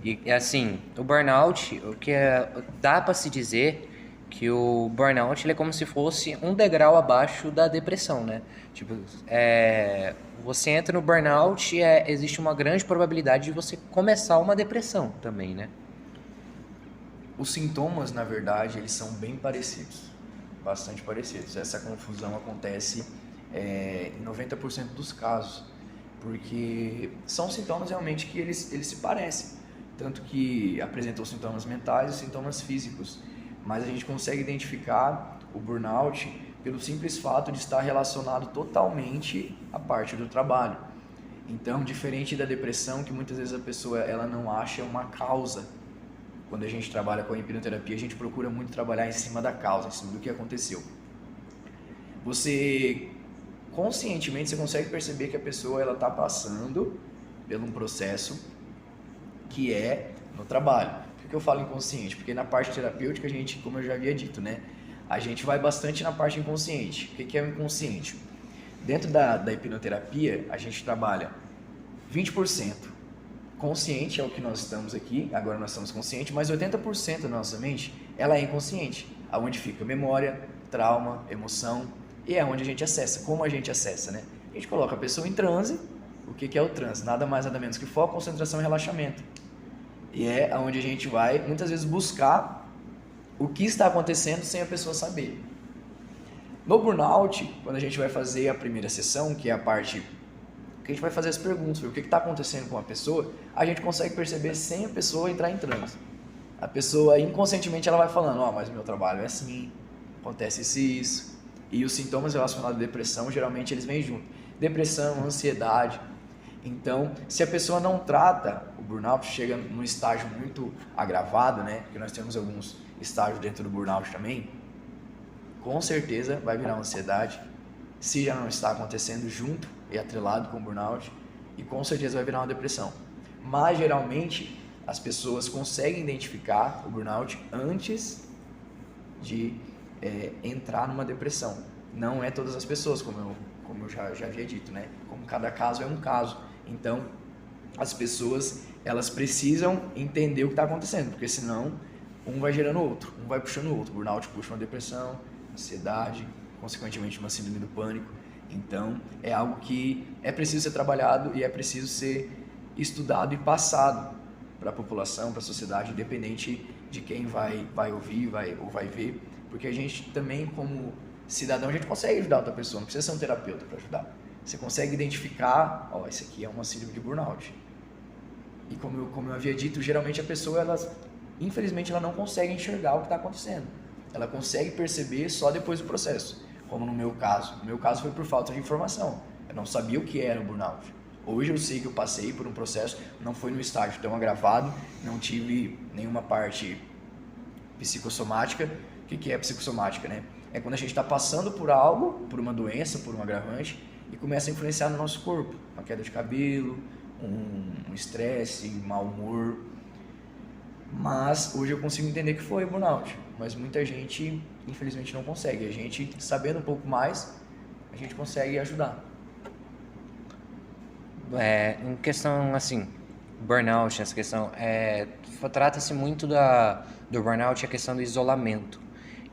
E assim, o burnout, dá para se dizer que o burnout ele é como se fosse um degrau abaixo da depressão, né? Tipo, você entra no burnout e existe uma grande probabilidade de você começar uma depressão também, né? Os sintomas, na verdade, eles são bem parecidos, bastante parecidos. Essa confusão acontece em 90% dos casos, porque são sintomas realmente que eles se parecem, tanto que apresentam sintomas mentais e sintomas físicos, mas a gente consegue identificar o burnout pelo simples fato de estar relacionado totalmente à parte do trabalho. Então, diferente da depressão, que muitas vezes a pessoa ela não acha uma causa. Quando a gente trabalha com a hipnoterapia, a gente procura muito trabalhar em cima da causa, em cima do que aconteceu. Você conscientemente você consegue perceber que a pessoa ela está passando por um processo que é no trabalho. Por que eu falo inconsciente? Porque na parte terapêutica a gente, como eu já havia dito, né, a gente vai bastante na parte inconsciente. O que é o inconsciente? Dentro da hipnoterapia a gente trabalha 20% consciente, é o que nós estamos aqui, agora nós estamos conscientes, mas 80% da nossa mente, ela é inconsciente, aonde fica memória, trauma, emoção, e é onde a gente acessa, como a gente acessa, né? A gente coloca a pessoa em transe. O que é o transe? Nada mais, nada menos que foco, concentração e relaxamento. E é onde a gente vai, muitas vezes, buscar o que está acontecendo sem a pessoa saber. No burnout, quando a gente vai fazer a primeira sessão, que é a parte que a gente vai fazer as perguntas sobre o que está acontecendo com a pessoa, a gente consegue perceber sem a pessoa entrar em transe. A pessoa, inconscientemente, ela vai falando, mas o meu trabalho é assim, acontece isso e isso. E os sintomas relacionados à depressão, geralmente, eles vêm junto. Depressão, ansiedade. Então, se a pessoa não trata, o burnout chega num estágio muito agravado, né? Porque nós temos alguns estágios dentro do burnout também, com certeza vai virar uma ansiedade, se já não está acontecendo junto e atrelado com o burnout, e com certeza vai virar uma depressão. Mas geralmente as pessoas conseguem identificar o burnout antes de entrar numa depressão. Não é todas as pessoas, como eu já havia dito, né? Como cada caso é um caso. Então as pessoas elas precisam entender o que está acontecendo, porque senão um vai gerando o outro, um vai puxando o outro. O burnout puxa uma depressão, ansiedade, consequentemente uma síndrome do pânico. Então é algo que é preciso ser trabalhado e é preciso ser estudado e passado para a população, para a sociedade, independente de quem vai ouvir ou vai ver, porque a gente também, como cidadão, a gente consegue ajudar outra pessoa, não precisa ser um terapeuta para ajudar. Você consegue identificar, isso aqui é uma síndrome de burnout. E como eu havia dito, geralmente a pessoa, infelizmente, ela não consegue enxergar o que está acontecendo. Ela consegue perceber só depois do processo, como no meu caso. No meu caso foi por falta de informação. Eu não sabia o que era o burnout. Hoje eu sei que eu passei por um processo, não foi no estágio tão agravado, não tive nenhuma parte psicossomática. O que é psicossomática, né? É quando a gente está passando por algo, por uma doença, por um agravante, e começa a influenciar no nosso corpo. Uma queda de cabelo, um estresse, um mau humor. Mas hoje eu consigo entender que foi burnout. Mas muita gente, infelizmente, não consegue. A gente, sabendo um pouco mais, a gente consegue ajudar. Em questão, assim, burnout, essa questão, trata-se muito do burnout, a questão do isolamento,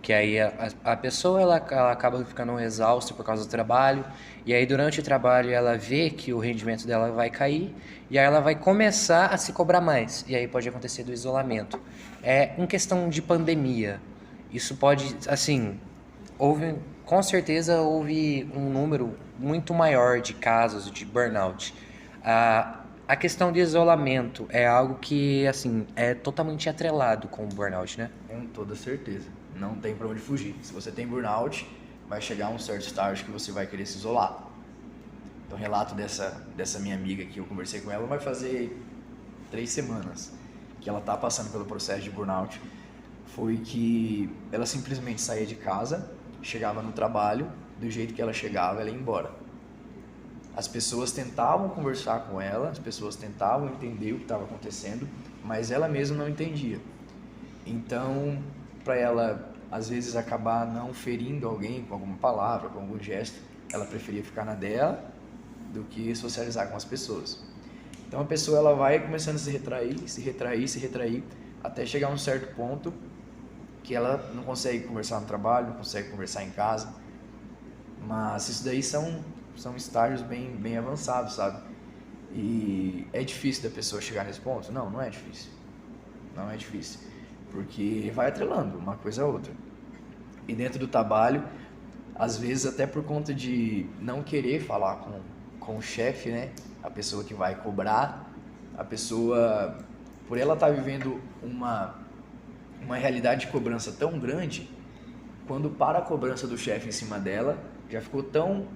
que aí a pessoa ela acaba ficando exausta por causa do trabalho, e aí durante o trabalho ela vê que o rendimento dela vai cair, e aí ela vai começar a se cobrar mais, e aí pode acontecer do isolamento. Em questão de pandemia, isso pode, assim, com certeza houve um número muito maior de casos de burnout. A questão de isolamento é algo que, assim, é totalmente atrelado com o burnout, né? Com toda certeza. Não tem pra onde fugir. Se você tem burnout, vai chegar a um certo estágio que você vai querer se isolar. Então, relato dessa minha amiga que eu conversei com ela, vai fazer 3 semanas que ela tá passando pelo processo de burnout. Foi que ela simplesmente saía de casa, chegava no trabalho, do jeito que ela chegava, ela ia embora. As pessoas tentavam conversar com ela, as pessoas tentavam entender o que estava acontecendo, mas ela mesma não entendia. Então, para ela, às vezes, acabar não ferindo alguém com alguma palavra, com algum gesto, ela preferia ficar na dela do que socializar com as pessoas. Então a pessoa ela vai começando a se retrair, até chegar a um certo ponto que ela não consegue conversar no trabalho, não consegue conversar em casa. Mas isso daí são estágios bem avançados, sabe? E é difícil da pessoa chegar nesse ponto? Não, não é difícil. Não é difícil. Porque vai atrelando uma coisa a outra. E dentro do trabalho, às vezes até por conta de não querer falar com o chefe, né? A pessoa que vai cobrar, a pessoa, por ela estar vivendo uma realidade de cobrança tão grande, quando para a cobrança do chefe em cima dela, já ficou tão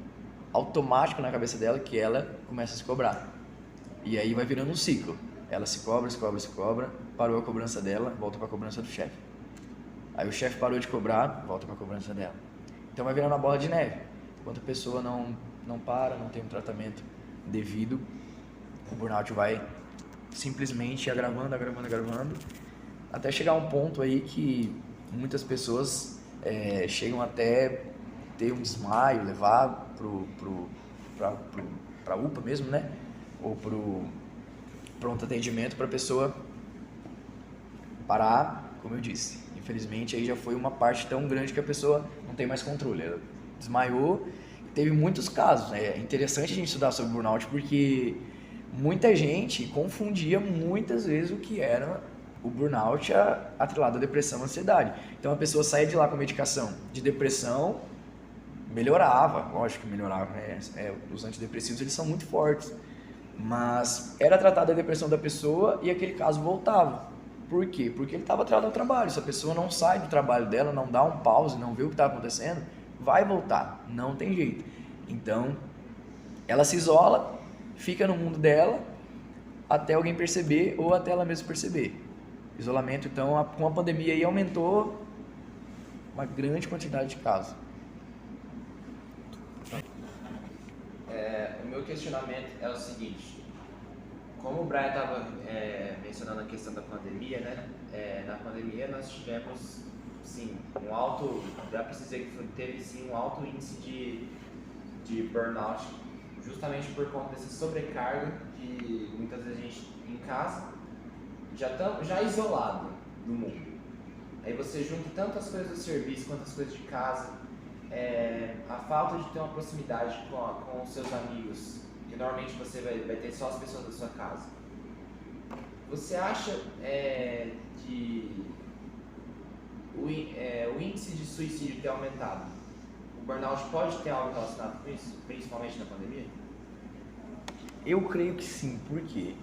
automático na cabeça dela que ela começa a se cobrar. E aí vai virando um ciclo. Ela se cobra, parou a cobrança dela, volta para a cobrança do chefe. Aí o chefe parou de cobrar, volta para a cobrança dela. Então vai virando uma bola de neve. Enquanto a pessoa não para, não tem um tratamento devido, o burnout vai simplesmente agravando, até chegar a um ponto aí que muitas pessoas chegam até ter um desmaio, levar pra UPA mesmo, né? Ou pro pronto atendimento para a pessoa parar, como eu disse. Infelizmente aí já foi uma parte tão grande que a pessoa não tem mais controle. Ela desmaiou. Teve muitos casos. É interessante a gente estudar sobre burnout porque muita gente confundia muitas vezes o que era o burnout atrelado à depressão e ansiedade. Então a pessoa saía de lá com medicação de depressão, melhorava, lógico que melhorava, os antidepressivos eles são muito fortes, mas era tratada a depressão da pessoa e aquele caso voltava. Por quê? Porque ele estava atrelado ao trabalho. Se a pessoa não sai do trabalho dela, não dá um pause, não vê o que está acontecendo, vai voltar, não tem jeito. Então ela se isola, fica no mundo dela até alguém perceber ou até ela mesma perceber. Isolamento, então, com a pandemia aí aumentou uma grande quantidade de casos. O meu questionamento é o seguinte: como o Brian estava mencionando a questão da pandemia, né? Na pandemia nós tivemos, sim, um alto, dá para dizer que teve sim um alto índice de burnout, justamente por conta dessa sobrecarga que muitas vezes a gente em casa já isolado do mundo. Aí você junta tanto as coisas do serviço quanto as coisas de casa, a falta de ter uma proximidade com os seus amigos, que normalmente você vai ter só as pessoas da sua casa. Você acha que o índice de suicídio ter aumentado, o burnout pode ter algo relacionado com isso, principalmente na pandemia? Eu creio que sim. Por quê?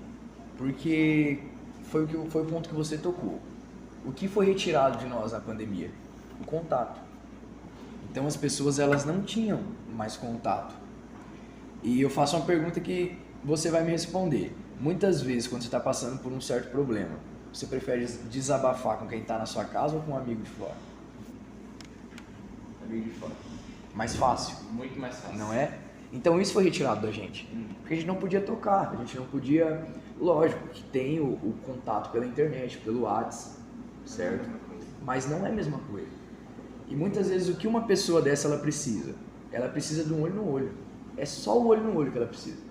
Porque foi o ponto que você tocou. O que foi retirado de nós na pandemia? O contato. Então as pessoas elas não tinham mais contato. E eu faço uma pergunta que você vai me responder. Muitas vezes, quando você está passando por um certo problema, você prefere desabafar com quem está na sua casa ou com um amigo de fora? Amigo de fora. Mais fácil. Muito mais fácil. Não é? Então isso foi retirado da gente. Porque a gente não podia tocar, a gente não podia... Lógico que tem o contato pela internet, pelo WhatsApp, certo? Mas não é a mesma coisa. E muitas vezes o que uma pessoa dessa ela precisa? Ela precisa de um olho no olho. É só o olho no olho que ela precisa.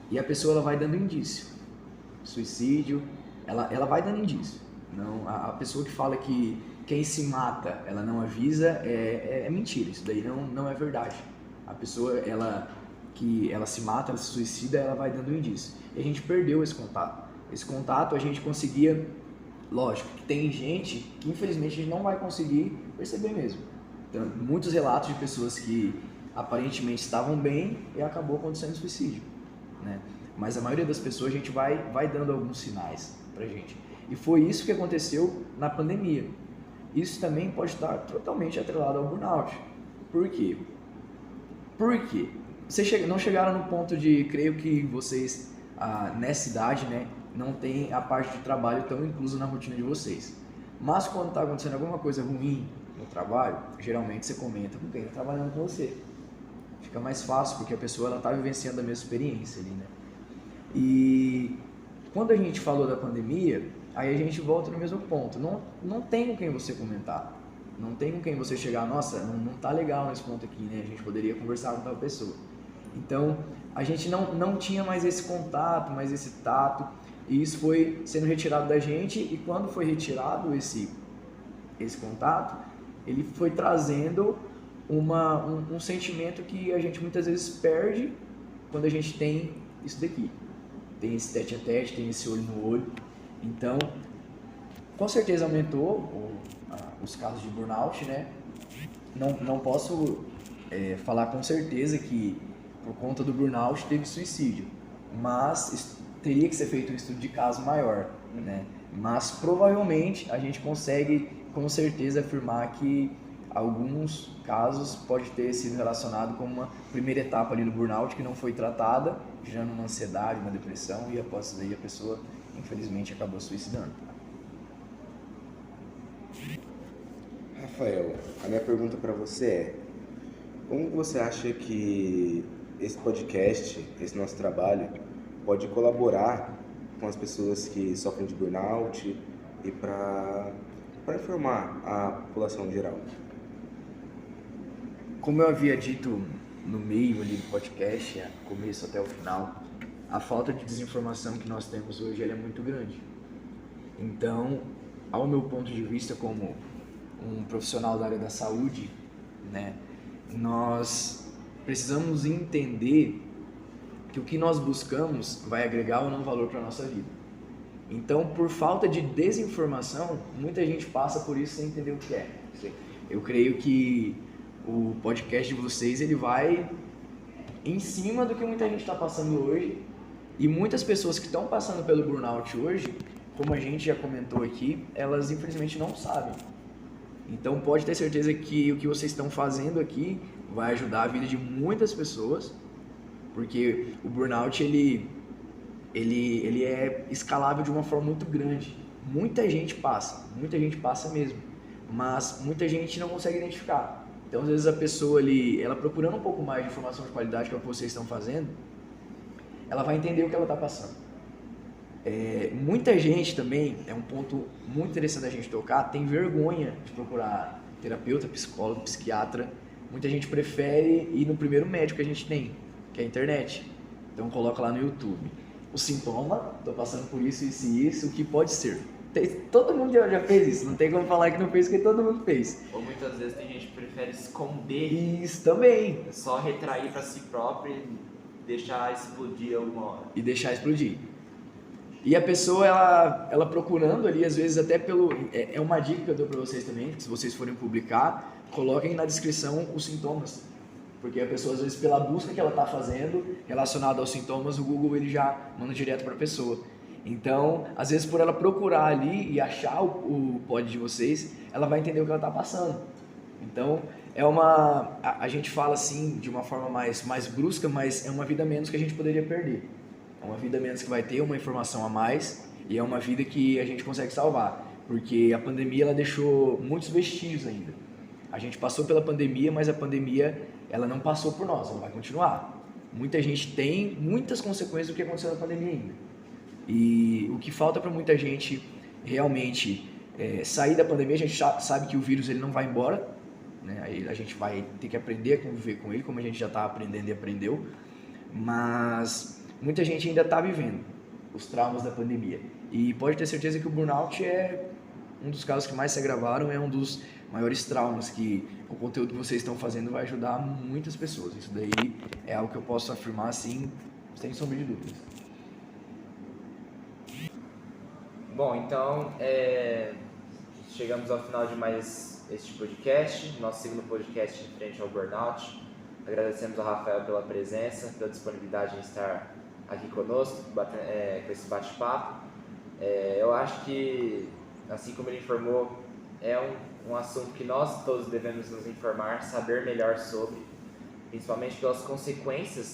E a pessoa ela vai dando indício. Suicídio, ela vai dando indício. Não, a pessoa que fala que quem se mata, ela não avisa, é mentira. Isso daí não é verdade. A pessoa, ela se mata, ela se suicida, ela vai dando indício. E a gente perdeu esse contato. Esse contato a gente conseguia, lógico, que tem gente que infelizmente a gente não vai conseguir perceber mesmo. Então, muitos relatos de pessoas que aparentemente estavam bem e acabou acontecendo suicídio, né? Mas a maioria das pessoas a gente vai dando alguns sinais pra gente. E foi isso que aconteceu na pandemia. Isso também pode estar totalmente atrelado ao burnout. Por quê? Porque vocês não chegaram no ponto de, creio que vocês, nessa idade, né, não tem a parte de trabalho tão inclusa na rotina de vocês. Mas quando está acontecendo alguma coisa ruim no trabalho, geralmente você comenta com quem está trabalhando com você. Fica mais fácil, porque a pessoa está vivenciando a mesma experiência ali, né? E quando a gente falou da pandemia, aí a gente volta no mesmo ponto. Não tem com quem você comentar. Não tem com quem você chegar, nossa, não tá legal nesse ponto aqui, né? A gente poderia conversar com tal pessoa. Então, a gente não tinha mais esse contato, mais esse tato, e isso foi sendo retirado da gente, e quando foi retirado esse contato, ele foi trazendo um sentimento que a gente muitas vezes perde quando a gente tem isso daqui. Tem esse tete-a-tete, tem esse olho no olho. Então, com certeza aumentou os casos de burnout, né? Não posso falar com certeza que por conta do burnout teve suicídio, mas teria que ser feito um estudo de caso maior, né? Mas provavelmente a gente consegue com certeza afirmar que alguns casos pode ter sido relacionado com uma primeira etapa ali do burnout que não foi tratada, gerando uma ansiedade, uma depressão, e após isso daí a pessoa infelizmente acabou suicidando. Rafael, a minha pergunta para você é: como você acha que esse podcast, esse nosso trabalho, pode colaborar com as pessoas que sofrem de burnout e para informar a população em geral? Como eu havia dito no meio ali do podcast, começo até o final, a falta de desinformação que nós temos hoje ela é muito grande. Então, ao meu ponto de vista como um profissional da área da saúde, né, nós precisamos entender que o que nós buscamos vai agregar ou não valor para a nossa vida. Então, por falta de desinformação, muita gente passa por isso sem entender o que é. Eu creio que o podcast de vocês ele vai em cima do que muita gente está passando hoje, e muitas pessoas que estão passando pelo burnout hoje, como a gente já comentou aqui, elas infelizmente não sabem. Então pode ter certeza que o que vocês estão fazendo aqui vai ajudar a vida de muitas pessoas, porque o burnout ele é escalável de uma forma muito grande. Muita gente passa mesmo, mas muita gente não consegue identificar. Então às vezes a pessoa ali, ela procurando um pouco mais de informação de qualidade que é o que vocês estão fazendo, ela vai entender o que ela está passando. Muita gente também, é um ponto muito interessante a gente tocar, tem vergonha de procurar terapeuta, psicólogo, psiquiatra. Muita gente prefere ir no primeiro médico que a gente tem, que é a internet. Então coloca lá no YouTube o sintoma, estou passando por isso, isso e isso, o que pode ser. Todo mundo já fez isso, não tem como falar que não fez, porque todo mundo fez. Ou muitas vezes tem gente que prefere esconder. Isso também. Só retrair para si próprio e deixar explodir alguma hora. E deixar explodir. E a pessoa, ela procurando ali, às vezes até pelo... É uma dica que eu dou para vocês também, que se vocês forem publicar, coloquem na descrição os sintomas. Porque a pessoa, às vezes, pela busca que ela está fazendo, relacionada aos sintomas, o Google ele já manda direto para a pessoa. Então, às vezes, por ela procurar ali e achar o pod de vocês, ela vai entender o que ela está passando. Então, a gente fala assim, de uma forma mais brusca, mas é uma vida menos que a gente poderia perder. É uma vida menos que vai ter uma informação a mais, e é uma vida que a gente consegue salvar. Porque a pandemia ela deixou muitos vestígios ainda. A gente passou pela pandemia, mas a pandemia ela não passou por nós, ela vai continuar. Muita gente tem muitas consequências do que aconteceu na pandemia ainda. E o que falta para muita gente realmente sair da pandemia, a gente sabe que o vírus ele não vai embora, né? Aí a gente vai ter que aprender a conviver com ele, como a gente já está aprendendo e aprendeu, mas muita gente ainda está vivendo os traumas da pandemia. E pode ter certeza que o burnout é um dos casos que mais se agravaram, é um dos maiores traumas que o conteúdo que vocês estão fazendo vai ajudar muitas pessoas. Isso daí é algo que eu posso afirmar assim, sem sombra de dúvidas. Bom, então chegamos ao final de mais este podcast, nosso segundo podcast em frente ao burnout. Agradecemos ao Rafael pela presença, pela disponibilidade em estar aqui conosco, com esse bate-papo. Eu acho que, assim como ele informou, é um assunto que nós todos devemos nos informar, saber melhor sobre, principalmente pelas consequências